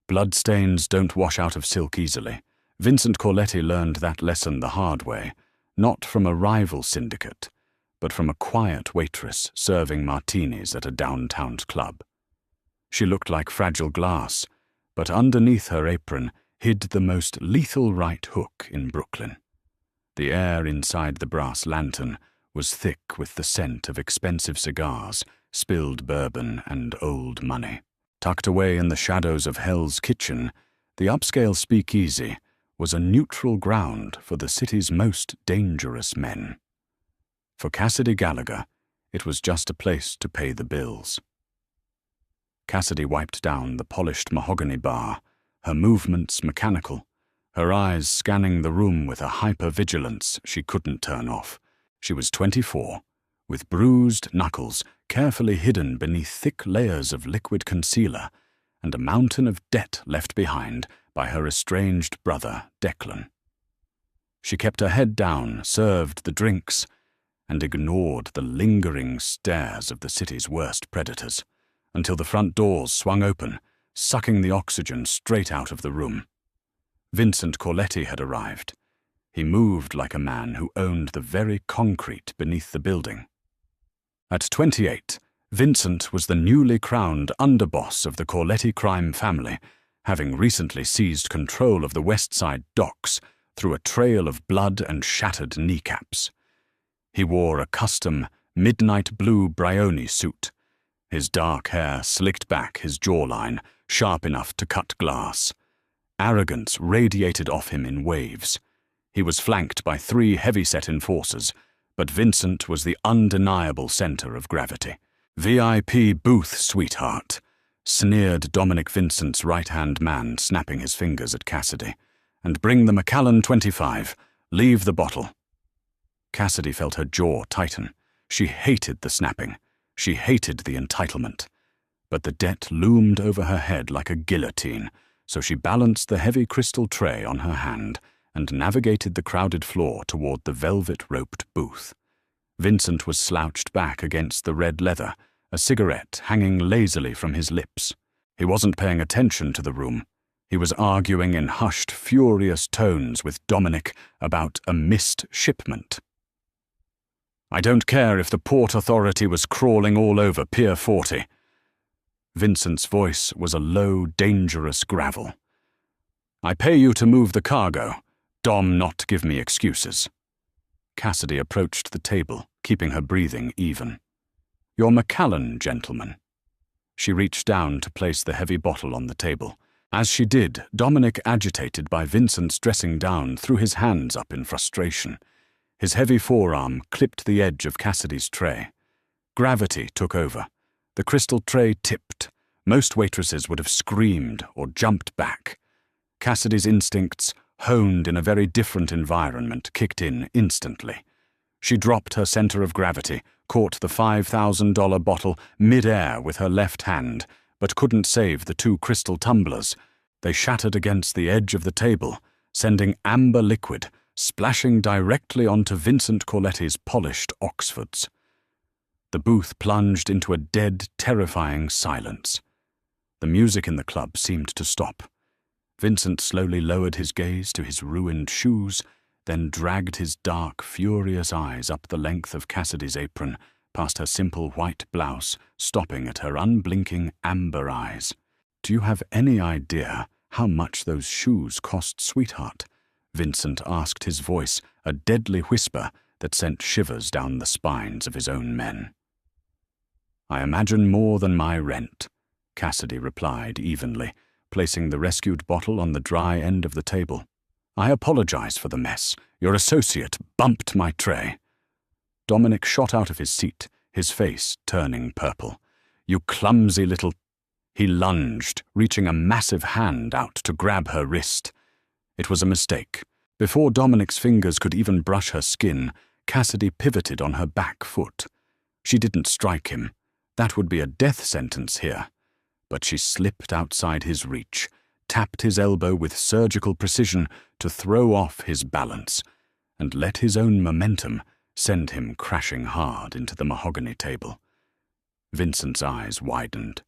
Bloodstains don't wash out of silk easily. Vincent Corletti learned that lesson the hard way, not from a rival syndicate, but from a quiet waitress serving martinis at a downtown club. She looked like fragile glass, but underneath her apron hid the most lethal right hook in Brooklyn. The air inside the brass lantern was thick with the scent of expensive cigars, spilled bourbon, and old money. Tucked away in the shadows of Hell's Kitchen, the upscale speakeasy was a neutral ground for the city's most dangerous men. For Cassidy Gallagher, it was just a place to pay the bills. Cassidy wiped down the polished mahogany bar, her movements mechanical, her eyes scanning the room with a hyper-vigilance she couldn't turn off. She was 24, with bruised knuckles carefully hidden beneath thick layers of liquid concealer and a mountain of debt left behind by her estranged brother, Declan. She kept her head down, served the drinks, and ignored the lingering stares of the city's worst predators, until the front doors swung open, sucking the oxygen straight out of the room. Vincent Corletti had arrived. He moved like a man who owned the very concrete beneath the building. At 28, Vincent was the newly crowned underboss of the Corletti crime family, having recently seized control of the West Side docks through a trail of blood and shattered kneecaps. He wore a custom midnight blue Brioni suit, his dark hair slicked back his jawline, sharp enough to cut glass. Arrogance radiated off him in waves. He was flanked by 3 heavy-set enforcers, but Vincent was the undeniable center of gravity. "VIP booth, sweetheart," sneered Dominic Vincent's right-hand man, snapping his fingers at Cassidy. "And bring the Macallan 25. Leave the bottle." Cassidy felt her jaw tighten. She hated the snapping. She hated the entitlement. But the debt loomed over her head like a guillotine, so she balanced the heavy crystal tray on her hand and navigated the crowded floor toward the velvet-roped booth. Vincent was slouched back against the red leather, a cigarette hanging lazily from his lips. He wasn't paying attention to the room. He was arguing in hushed, furious tones with Dominic about a missed shipment. "I don't care if the Port Authority was crawling all over Pier 40. Vincent's voice was a low, dangerous gravel. "I pay you to move the cargo. Dom not give me excuses." Cassidy approached the table, keeping her breathing even. "Your Macallan, gentlemen." She reached down to place the heavy bottle on the table. As she did, Dominic, agitated by Vincent's dressing down, threw his hands up in frustration. His heavy forearm clipped the edge of Cassidy's tray. Gravity took over. The crystal tray tipped. Most waitresses would have screamed or jumped back. Cassidy's instincts, honed in a very different environment, kicked in instantly. She dropped her center of gravity, caught the $5,000 bottle mid-air with her left hand, but couldn't save the 2 crystal tumblers. They shattered against the edge of the table, sending amber liquid splashing directly onto Vincent Corletti's polished Oxfords. The booth plunged into a dead, terrifying silence. The music in the club seemed to stop. Vincent slowly lowered his gaze to his ruined shoes, then dragged his dark, furious eyes up the length of Cassidy's apron, past her simple white blouse, stopping at her unblinking amber eyes. "Do you have any idea how much those shoes cost, sweetheart?" Vincent asked, his voice a deadly whisper that sent shivers down the spines of his own men. "I imagine more than my rent," Cassidy replied evenly, placing the rescued bottle on the dry end of the table. "I apologize for the mess. Your associate bumped my tray." Dominic shot out of his seat, his face turning purple. "You clumsy little—" He lunged, reaching a massive hand out to grab her wrist. It was a mistake. Before Dominic's fingers could even brush her skin, Cassidy pivoted on her back foot. She didn't strike him. That would be a death sentence here. But she slipped outside his reach, tapped his elbow with surgical precision to throw off his balance, and let his own momentum send him crashing hard into the mahogany table. Vincent's eyes widened.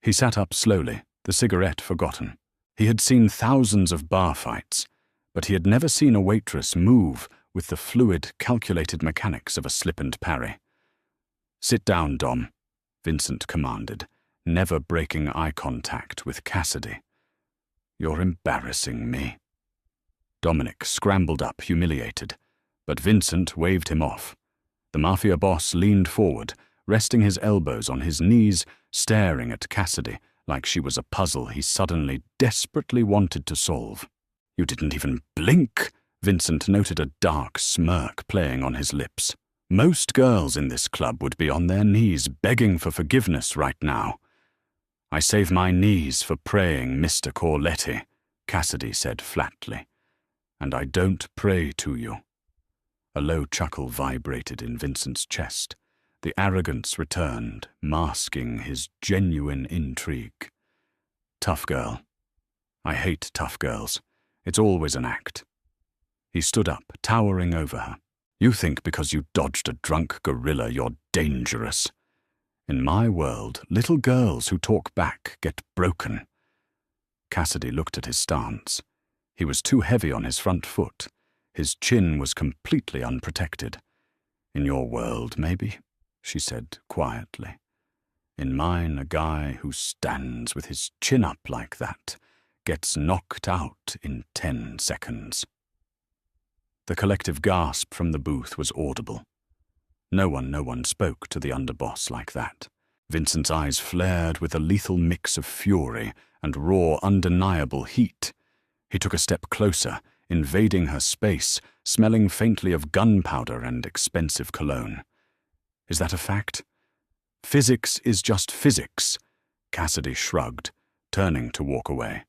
He sat up slowly, the cigarette forgotten. He had seen thousands of bar fights, but he had never seen a waitress move with the fluid, calculated mechanics of a slip and parry. "Sit down, Dom," Vincent commanded, never breaking eye contact with Cassidy. "You're embarrassing me." Dominic scrambled up, humiliated, but Vincent waved him off. The Mafia boss leaned forward, resting his elbows on his knees, staring at Cassidy like she was a puzzle he suddenly desperately wanted to solve. "You didn't even blink," Vincent noted, a dark smirk playing on his lips. "Most girls in this club would be on their knees begging for forgiveness right now." "I save my knees for praying, Mr. Corletti," Cassidy said flatly. "And I don't pray to you." A low chuckle vibrated in Vincent's chest. The arrogance returned, masking his genuine intrigue. "Tough girl. I hate tough girls. It's always an act." He stood up, towering over her. "You think because you dodged a drunk gorilla you're dangerous. In my world, little girls who talk back get broken." Cassidy looked at his stance. He was too heavy on his front foot. His chin was completely unprotected. "In your world, maybe," she said quietly. "In mine, a guy who stands with his chin up like that gets knocked out in 10 seconds. The collective gasp from the booth was audible. No one spoke to the underboss like that. Vincent's eyes flared with a lethal mix of fury and raw, undeniable heat. He took a step closer, invading her space, smelling faintly of gunpowder and expensive cologne. "Is that a fact?" "Physics is just physics," Cassidy shrugged, turning to walk away.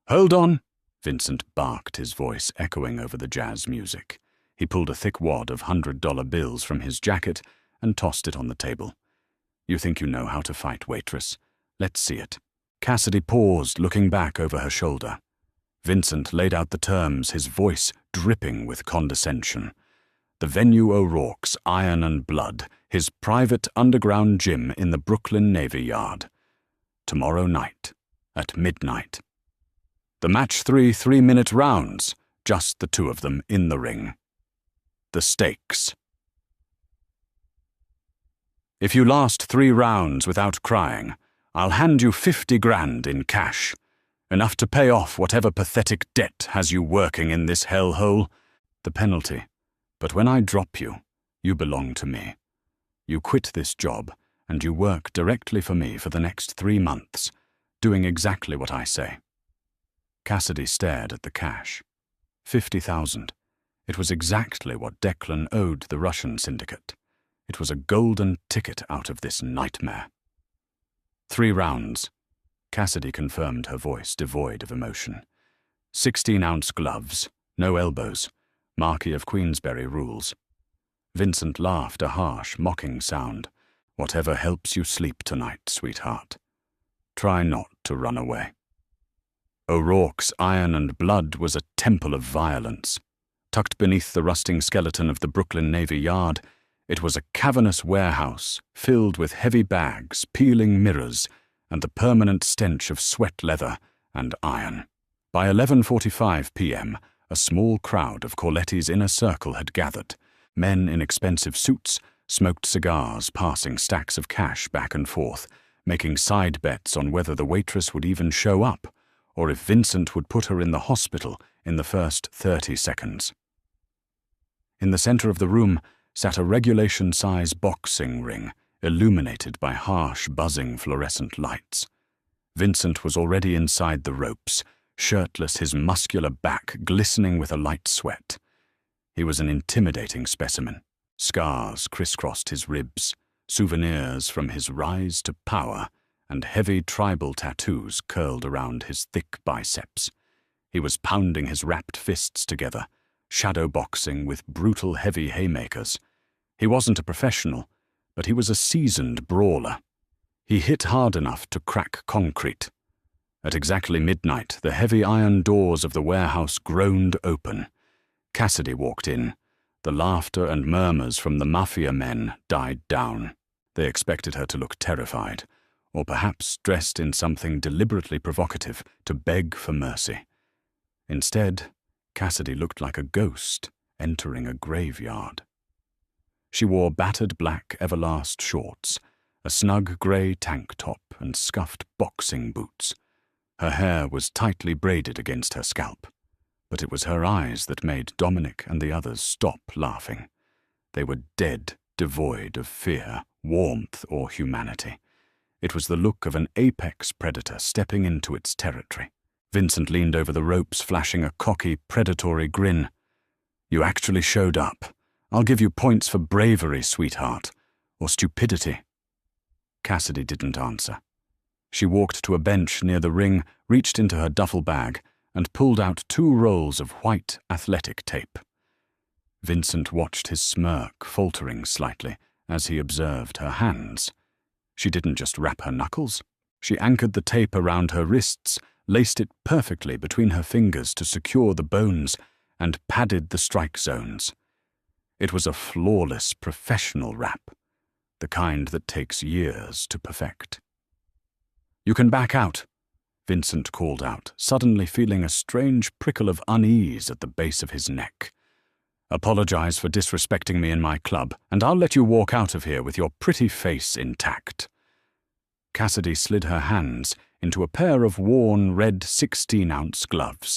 "Hold on!" Vincent barked, his voice echoing over the jazz music. He pulled a thick wad of $100 bills from his jacket and tossed it on the table. "You think you know how to fight, waitress? Let's see it." Cassidy paused, looking back over her shoulder. Vincent laid out the terms, his voice dripping with condescension. "The venue O'Rourke's Iron and Blood, his private underground gym in the Brooklyn Navy Yard. Tomorrow night, at midnight. The match 3-minute rounds, just the two of them in the ring. The stakes. If you last 3 rounds without crying, I'll hand you 50 grand in cash. Enough to pay off whatever pathetic debt has you working in this hellhole. The penalty. But when I drop you, you belong to me. You quit this job, and you work directly for me for the next 3 months, doing exactly what I say." Cassidy stared at the cash. 50,000. It was exactly what Declan owed the Russian syndicate. It was a golden ticket out of this nightmare. 3 rounds. Cassidy confirmed, her voice devoid of emotion. 16-ounce gloves, no elbows. Marquis of Queensberry rules. Vincent laughed, a harsh, mocking sound. "Whatever helps you sleep tonight, sweetheart. Try not to run away." O'Rourke's Iron and Blood was a temple of violence. Tucked beneath the rusting skeleton of the Brooklyn Navy Yard, it was a cavernous warehouse filled with heavy bags, peeling mirrors, and the permanent stench of sweat leather and iron. By 11:45 p.m., a small crowd of Corletti's inner circle had gathered. Men in expensive suits smoked cigars, passing stacks of cash back and forth, making side bets on whether the waitress would even show up, or if Vincent would put her in the hospital in the first 30 seconds. In the center of the room sat a regulation-size boxing ring, illuminated by harsh, buzzing fluorescent lights. Vincent was already inside the ropes, shirtless, his muscular back glistening with a light sweat. He was an intimidating specimen. Scars crisscrossed his ribs, souvenirs from his rise to power, and heavy tribal tattoos curled around his thick biceps. He was pounding his wrapped fists together, shadowboxing with brutal heavy haymakers. He wasn't a professional, but he was a seasoned brawler. He hit hard enough to crack concrete. At exactly midnight, the heavy iron doors of the warehouse groaned open. Cassidy walked in. The laughter and murmurs from the Mafia men died down. They expected her to look terrified, or perhaps dressed in something deliberately provocative to beg for mercy. Instead, Cassidy looked like a ghost entering a graveyard. She wore battered black Everlast shorts, a snug grey tank top, and scuffed boxing boots. Her hair was tightly braided against her scalp, but it was her eyes that made Dominic and the others stop laughing. They were dead, devoid of fear, warmth, or humanity. It was the look of an apex predator stepping into its territory. Vincent leaned over the ropes, flashing a cocky, predatory grin. "You actually showed up. I'll give you points for bravery, sweetheart, or stupidity." Cassidy didn't answer. She walked to a bench near the ring, reached into her duffel bag, and pulled out 2 rolls of white athletic tape. Vincent watched his smirk faltering slightly as he observed her hands. She didn't just wrap her knuckles. She anchored the tape around her wrists, laced it perfectly between her fingers to secure the bones, and padded the strike zones. It was a flawless professional wrap, the kind that takes years to perfect. "You can back out," Vincent called out, suddenly feeling a strange prickle of unease at the base of his neck. "Apologize for disrespecting me in my club, and I'll let you walk out of here with your pretty face intact." Cassidy slid her hands into a pair of worn red 16-ounce gloves.